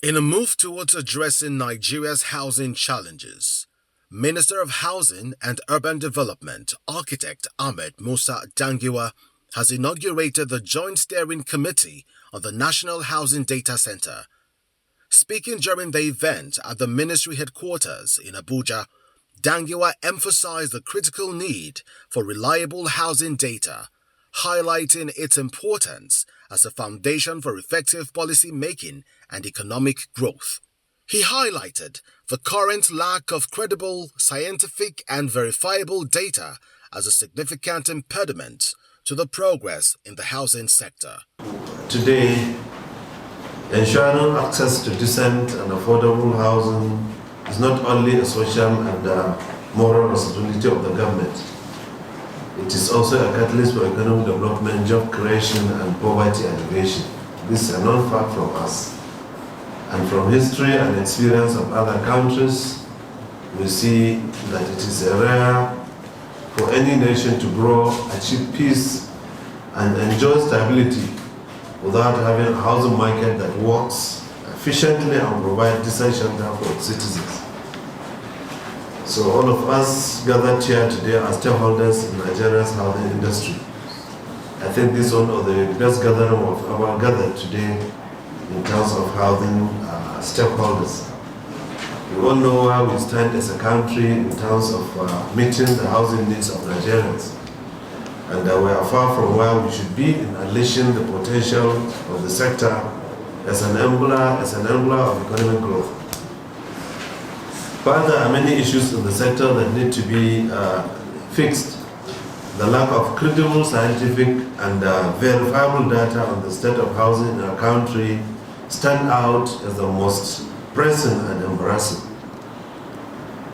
In a move towards addressing Nigeria's housing challenges, Minister of Housing and Urban Development, Architect Ahmed Musa Dangiwa, has inaugurated the Joint Steering Committee on the National Housing Data Center. Speaking during the event at the ministry headquarters in Abuja, Dangiwa emphasized the critical need for reliable housing data, highlighting its importance as a foundation for effective policy making and economic growth. He highlighted the current lack of credible, scientific, and verifiable data as a significant impediment to the progress in the housing sector. Today, ensuring access to decent and affordable housing is not only a social and moral responsibility of the government. It is also a catalyst for economic development, job creation, and poverty alleviation. This is a known fact from us. And from history and experience of other countries, we see that it is rare for any nation to grow, achieve peace, and enjoy stability without having a housing market that works efficiently and provides decent shelter for its citizens. So all of us gathered here today are stakeholders in Nigeria's housing industry. I think this is one of the best gathering of our gathered today in terms of housing stakeholders. We all know where we stand as a country in terms of meeting the housing needs of Nigerians. And we are far from where we should be in unleashing the potential of the sector as an enabler of economic growth. But there are many issues in the sector that need to be fixed. The lack of credible scientific and verifiable data on the state of housing in our country stand out as the most pressing and embarrassing.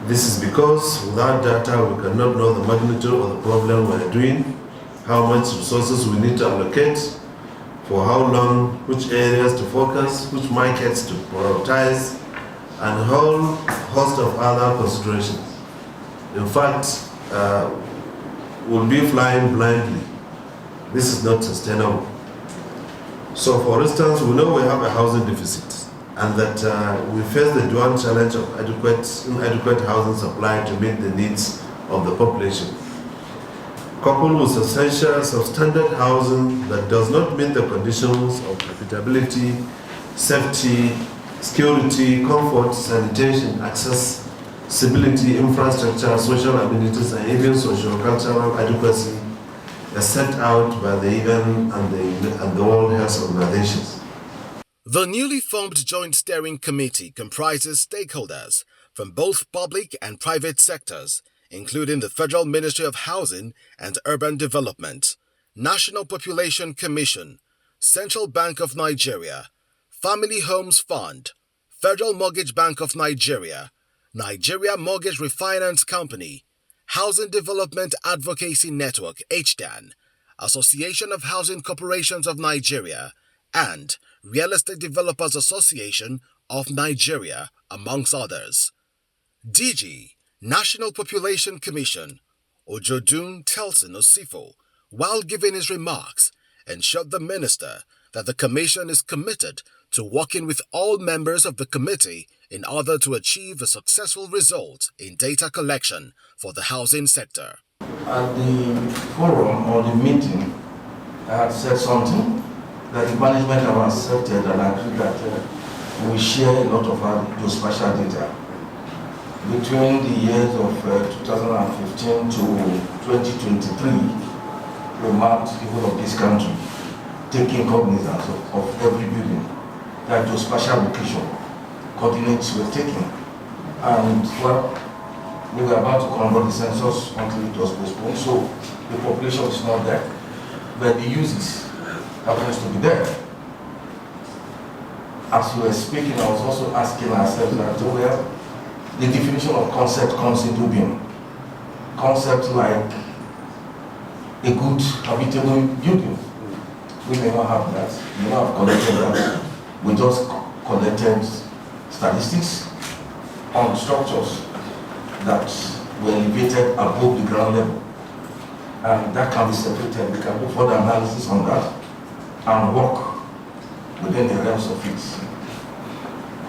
This is because without data we cannot know the magnitude of the problem we are doing, how much resources we need to allocate, for how long, which areas to focus, which markets to prioritize, and a whole host of other considerations. In fact, we'll be flying blindly. This is not sustainable. So for instance, we know we have a housing deficit and that we face the dual challenge of inadequate housing supply to meet the needs of the population, coupled with substandard housing that does not meet the conditions of habitability, safety, security, comfort, sanitation, accessibility, infrastructure, social amenities, and even socio-cultural adequacy as set out by the UN and the World Health Organizations. The newly formed Joint Steering Committee comprises stakeholders from both public and private sectors, including the Federal Ministry of Housing and Urban Development, National Population Commission, Central Bank of Nigeria, Family Homes Fund, Federal Mortgage Bank of Nigeria, Nigeria Mortgage Refinance Company, Housing Development Advocacy Network HDAN, Association of Housing Corporations of Nigeria, and Real Estate Developers Association of Nigeria, amongst others. DG, National Population Commission, Ojodun Telson Osifo, while giving his remarks, ensured the minister that the commission is committed to working with all members of the committee in order to achieve a successful result in data collection for the housing sector. At the forum or the meeting, I had said something that the management have accepted and agreed that we share a lot of our geospatial data. Between the years of 2015 to 2023, we mapped the whole of this country, taking cognizance of every building, that geospatial location, coordinates were taken. And well, we were about to conduct the census until it was postponed, so the population is not there, but the uses happens to be there. As we were speaking, I was also asking ourselves that where the definition of concept comes into being. Concept like a good habitable building. We may not have that, we may not have collected that. We just collected statistics on structures that were elevated above the ground level. And that can be separated. We can do further analysis on that and work within the realms of it.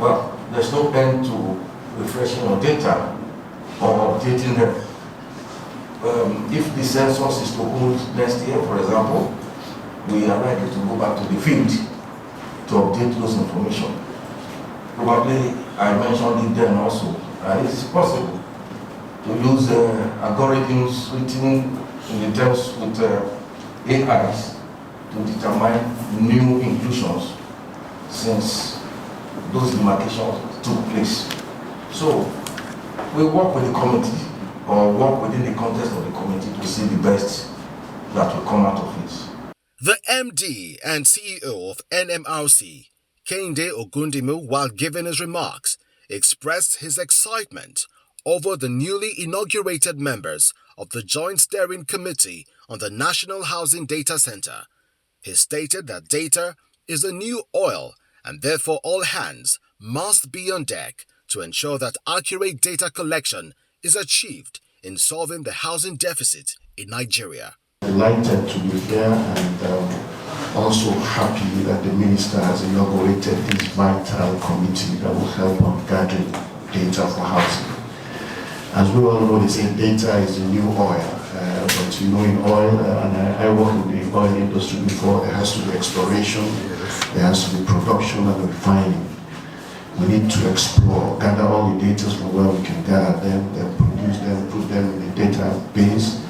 Well, there's no end to refreshing your data or updating them. If the census is to hold next year, for example, we are likely to go back to the field to update those information. Probably I mentioned it then also. It is possible to use algorithms written in the terms with AIs to determine new inclusions since those demarcations took place. So we work with the committee or work within the context of the committee to see the best that will come out of it. The MD and CEO of NMRC, Kehinde Ogundimu, while giving his remarks, expressed his excitement over the newly inaugurated members of the Joint Steering Committee on the National Housing Data Center. He stated that data is the new oil and therefore all hands must be on deck to ensure that accurate data collection is achieved in solving the housing deficit in Nigeria. Delighted to be here and also happy that the minister has inaugurated this vital committee that will help on gathering data for housing. As we all know, they say data is the new oil, but you know in oil, and I worked in the oil industry before, there has to be exploration, there has to be production and refining. We need to explore, gather all the data from where we can gather them, then produce them, put them in the database,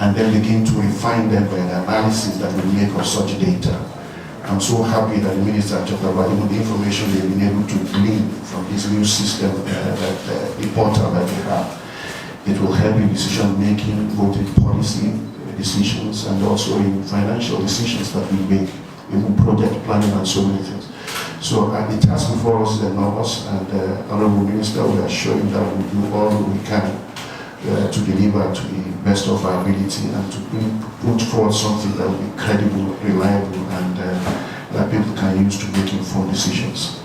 and then begin to refine them by an analysis that we make of such data. I'm so happy that the minister talked about even the information they've been able to glean from this new system, the portal that they have. It will help in decision making, both in policy decisions and also in financial decisions that we make, in project planning and so many things. So the task before us is enormous, and Honorable Minister, we are showing that we do all we can to deliver to the best of our ability and to put forward something that will be credible, reliable, and that people can use to make informed decisions.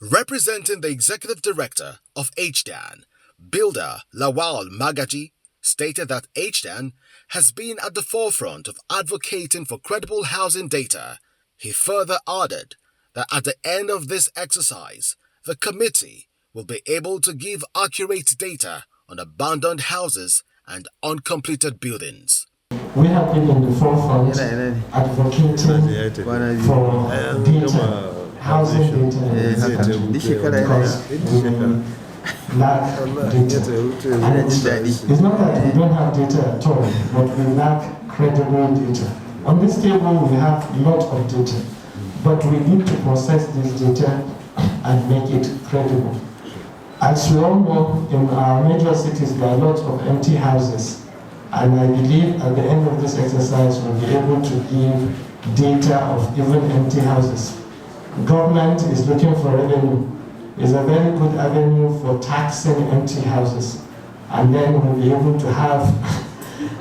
Representing the Executive Director of HDAN, Builder Lawal Magaji, stated that HDAN has been at the forefront of advocating for credible housing data. He further added that at the end of this exercise, the committee will be able to give accurate data on abandoned houses and uncompleted buildings. We have been in the forefront advocating for data, housing data in this country, because we lack data. And it's not that we don't have data at all, but we lack credible data. On this table we have a lot of data, but we need to process this data and make it credible. As we all know, in our major cities there are lots of empty houses, and I believe at the end of this exercise we'll be able to give data of even empty houses. Government is looking for revenue. It's a very good avenue for taxing empty houses, and then we'll be able to have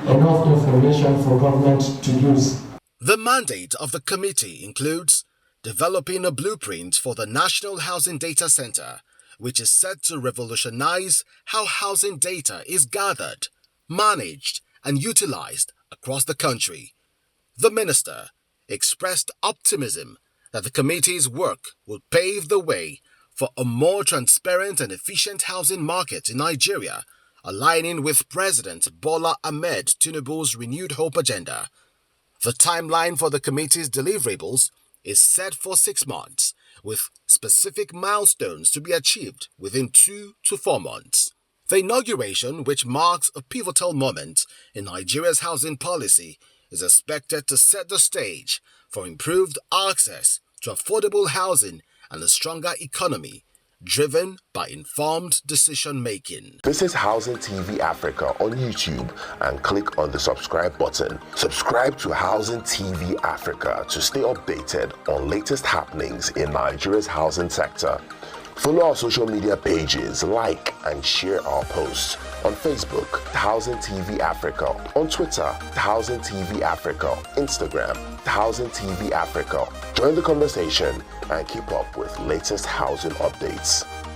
enough information for government to use. The mandate of the committee includes developing a blueprint for the National Housing Data Center, which is set to revolutionize how housing data is gathered, managed, and utilized across the country. The minister expressed optimism that the committee's work will pave the way for a more transparent and efficient housing market in Nigeria, aligning with President Bola Ahmed Tinubu's renewed hope agenda. The timeline for the committee's deliverables is set for 6 months, with specific milestones to be achieved within 2 to 4 months. The inauguration, which marks a pivotal moment in Nigeria's housing policy, is expected to set the stage for improved access to affordable housing and a stronger economy, driven by informed decision-making. Visit Housing TV Africa on YouTube and click on the subscribe button. Subscribe to Housing TV Africa to stay updated on latest happenings in Nigeria's housing sector. Follow our social media pages, like and share our posts. On Facebook, Housing TV Africa. On Twitter, Housing TV Africa. Instagram, Housing TV Africa. Join the conversation and keep up with latest housing updates.